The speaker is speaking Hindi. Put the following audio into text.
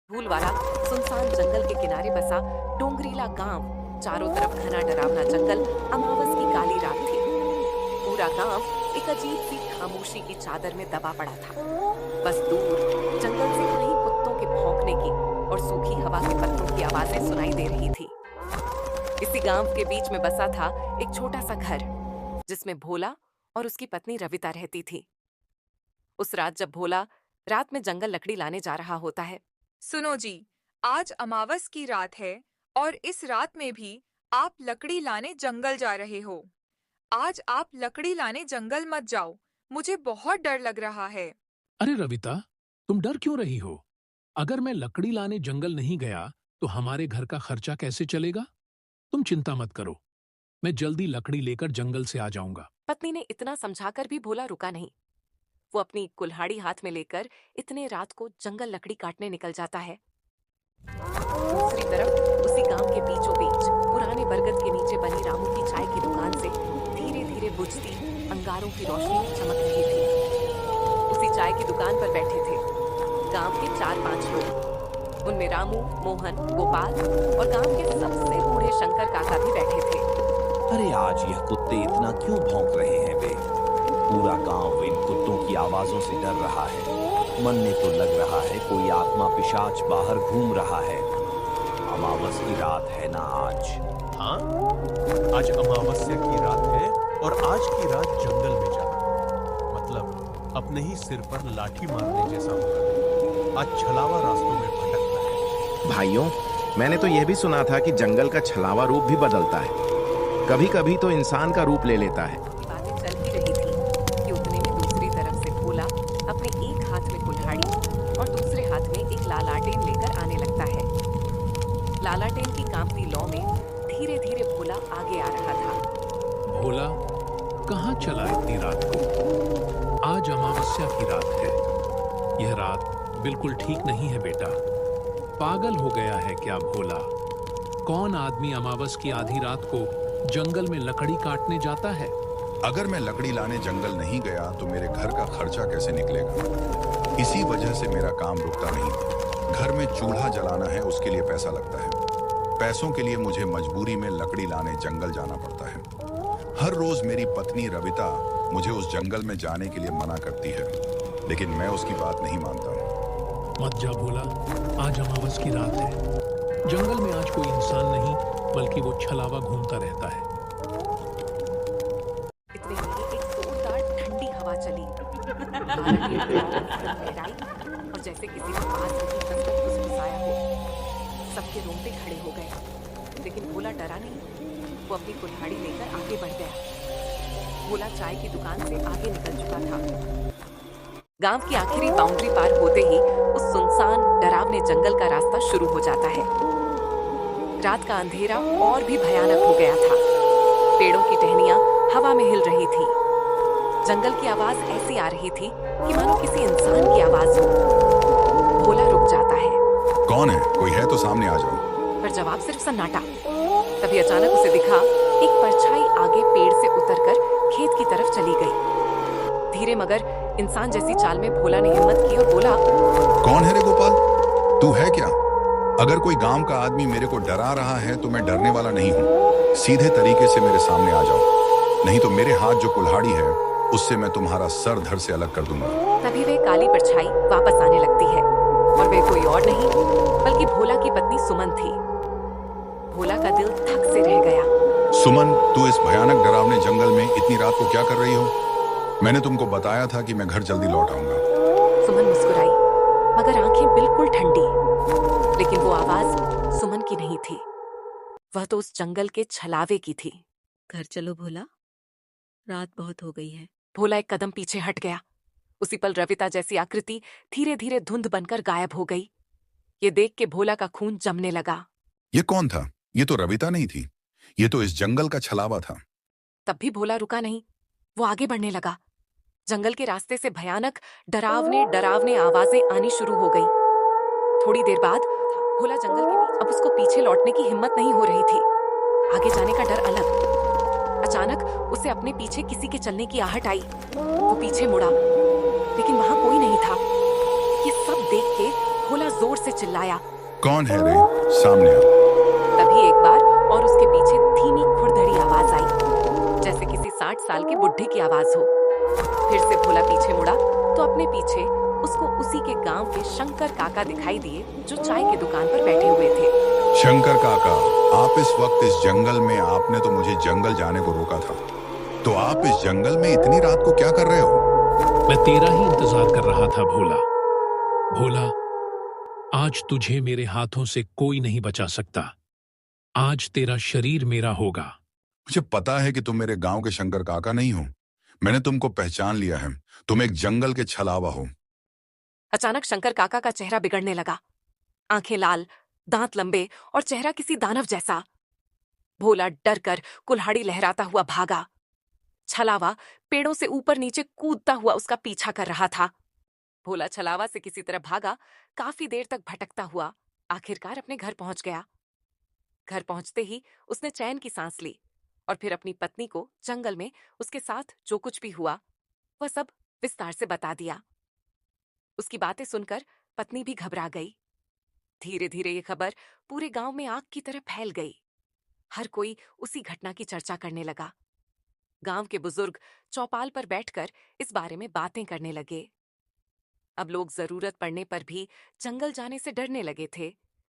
धूल वाला सुनसान जंगल के किनारे बसा डोंगरीला गांव। चारों तरफ घना डरावना जंगल, अमावस की काली रात थी। पूरा गांव एक अजीब सी खामोशी की चादर में दबा पड़ा था। बस दूर जंगल से कहीं कुत्तों के भौंकने की और सूखी हवा के पत्तों की आवाजें सुनाई दे रही थी। इसी गांव के बीच में बसा था एक छोटा सा घर, जिसमें भोला और उसकी पत्नी रविता रहती थी। उस रात जब भोला रात में जंगल लकड़ी लाने जा रहा होता है। सुनो जी, आज अमावस की रात है और इस रात में भी आप लकड़ी लाने जंगल जा रहे हो। आज आप लकड़ी लाने जंगल मत जाओ, मुझे बहुत डर लग रहा है। अरे रविता, तुम डर क्यों रही हो? अगर मैं लकड़ी लाने जंगल नहीं गया तो हमारे घर का खर्चा कैसे चलेगा? तुम चिंता मत करो, मैं जल्दी लकड़ी लेकर जंगल से आ जाऊंगा। पत्नी ने इतना समझाकर भी भोला रुका नहीं। वो अपनी कुल्हाड़ी हाथ में लेकर इतने रात को जंगल लकड़ी काटने निकल जाता है। दूसरी तरफ उसी गांव के बीचों बीच पुराने बरगद के नीचे बनी रामू की चाय की दुकान से धीरे धीरे बुझती अंगारों की रोशनी चमक रही थी। उसी चाय की दुकान पर बैठे थे गांव के 4-5 लोग। उनमें रामू, मोहन, गोपाल और गांव के सबसे बूढ़े शंकर काका भी बैठे थे। अरे आज यह कुत्ते इतना क्यों भौंक रहे हैं बे? पूरा गांव इन कुत्तों की आवाजों से डर रहा है। मन में तो लग रहा है कोई आत्मा पिशाच बाहर घूम रहा है। अमावस की रात है ना आज? हाँ, आज अमावस्या की रात है और आज की रात जंगल में जाना मतलब अपने ही सिर पर लाठी मारने जैसा होगा। आज छलावा रास्तों में भटकना है। भाइयों, मैंने तो यह भी सुना था कि जंगल का छलावा रूप भी बदलता है। कभी कभी तो इंसान का रूप ले लेता है। बातें चल ही रही थी कि उतने में दूसरी तरफ से भोला अपने एक हाथ में कुल्हाड़ी और दूसरे हाथ में एक लालाटेन लेकर आने लगता है। लालाटेन की कांपती लौ में धीरे धीरे भोला आगे आ रहा था। भोला, कहाँ चला इतनी रात को? आज अमावस्या की रात है। यह रात बिल्कुल ठीक नहीं है बेटा। पागल हो गया है क्या भोला? कौन आदमी अमावस की आधी रात को जंगल में लकड़ी काटने जाता है? अगर मैं लकड़ी लाने जंगल नहीं गया तो मेरे घर का खर्चा कैसे निकलेगा? इसी वजह से मेरा काम रुकता नहीं। घर में चूल्हा जलाना है, उसके लिए पैसा लगता है। पैसों के लिए मुझे मजबूरी में लकड़ी लाने जंगल जाना पड़ता है। हर रोज मेरी पत्नी रविता मुझे उस जंगल में जाने के लिए मना करती है, लेकिन मैं उसकी बात नहीं मानता। मत जा भोला, आज अमावस की रात है। जंगल में आज कोई इंसान नहीं बल्कि वो छलावा घूमता रहता है। इतने में एक जोरदार ठंडी हवा चली और जैसे किसी ने पास रखी कसकर फुसफुसाया हो। सबके रोंगटे खड़े हो गए, लेकिन भोला डरा नहीं। वो अपनी कुल्हाड़ी लेकर आगे बढ़ गया। भोला चाय की दुकान से आगे निकल चुका था। गांव की आखिरी बाउंड्री पार होते ही उस सुनसान डरावने जंगल का रास्ता शुरू हो जाता है। रात का अंधेरा और भी भयानक हो गया था। पेड़ों की टहनियां हवा में हिल रही थी। जंगल की आवाज ऐसी आ रही थी कि मानो किसी इंसान की आवाज हो। भोला रुक जाता है। कौन है? कोई है तो सामने आ जाओ। पर जवाब सिर्फ सन्नाटा। तभी अचानक उसे दिखा एक परछाई आगे पेड़ से उतरकर खेत की तरफ चली गई। धीरे मगर इंसान जैसी चाल में भोला ने हिम्मत की और बोला, कौन है रे गोपाल? तू है क्या? अगर कोई गांव का आदमी मेरे को डरा रहा है तो मैं डरने वाला नहीं हूँ। सीधे तरीके से मेरे सामने आ जाओ, नहीं तो मेरे हाथ जो कुल्हाड़ी है उससे मैं तुम्हारा सर धड़ से अलग कर दूंगा। तभी वे काली परछाई वापस आने लगती है और वे कोई और नहीं बल्कि भोला की पत्नी सुमन थी। भोला का दिल धक से रह गया। सुमन, तू इस भयानक डरावने जंगल में इतनी रात को क्या कर रही हो? मैंने तुमको बताया था कि मैं घर जल्दी लौट आऊंगा। सुमन मुस्कुराई, मगर आंखें बिल्कुल ठंडी। लेकिन वो आवाज सुमन की नहीं थी, वह तो उस जंगल के छलावे की थी। घर चलो भोला, रात बहुत हो गई है। भोला एक कदम पीछे हट गया। उसी पल रविता जैसी आकृति धीरे धीरे धुंध बनकर गायब हो गई। ये देख के भोला का खून जमने लगा। ये कौन था? ये तो रविता नहीं थी, ये तो इस जंगल का छलावा था। तब भी भोला रुका नहीं, वो आगे बढ़ने लगा। जंगल के रास्ते से भयानक डरावने डरावने आवाजें आनी शुरू हो गई। थोड़ी देर बाद भोला जंगल के बीच, अब उसको पीछे लौटने की हिम्मत नहीं हो रही थी। आगे जाने का डर अलग। अचानक उसे अपने पीछे किसी के चलने की आहट आई। वो पीछे मुड़ा, लेकिन वहां कोई नहीं था। ये सब देख के भोला जोर से चिल्लाया। कौन है रे? सामने आ। तभी एक बार और उसके पीछे धीमी खुरदड़ी आवाज आई, जैसे किसी 60 साल के बुढ़े की आवाज हो। फिर से भोला पीछे मुड़ा तो अपने पीछे उसको उसी के गांव के शंकर काका दिखाई दिए, जो चाय की दुकान पर बैठे हुए थे। शंकर काका, आप इस वक्त इस जंगल में, आपने तो मुझे जंगल जाने को रोका था, तो आप इस जंगल में इतनी रात को क्या कर रहे हो? मैं तेरा ही इंतजार कर रहा था भोला। भोला, आज तुझे मेरे हाथों से कोई नहीं बचा सकता। आज तेरा शरीर मेरा होगा। मुझे पता है कि तुम मेरे गांव के शंकर काका नहीं हो। मैंने तुमको पहचान लिया है। तुम एक जंगल के छलावा हो। अचानक शंकर काका का चेहरा बिगड़ने लगा। आंखें लाल, दांत लंबे और चेहरा किसी दानव जैसा। भोला डर कर कुल्हाड़ी लहराता हुआ भागा। छलावा पेड़ों से ऊपर नीचे कूदता हुआ उसका पीछा कर रहा था। भोला छलावा से किसी तरह भागा, काफी देर तक भटकता हुआ आखिरकार अपने घर पहुंच गया। घर पहुंचते ही उसने चैन की सांस ली और फिर अपनी पत्नी को जंगल में उसके साथ जो कुछ भी हुआ वह सब विस्तार से बता दिया। उसकी बातें सुनकर पत्नी भी घबरा गई। धीरे धीरे ये खबर पूरे गांव में आग की तरह फैल गई। हर कोई उसी घटना की चर्चा करने लगा। गांव के बुजुर्ग चौपाल पर बैठकर इस बारे में बातें करने लगे। अब लोग जरूरत पड़ने पर भी जंगल जाने से डरने लगे थे,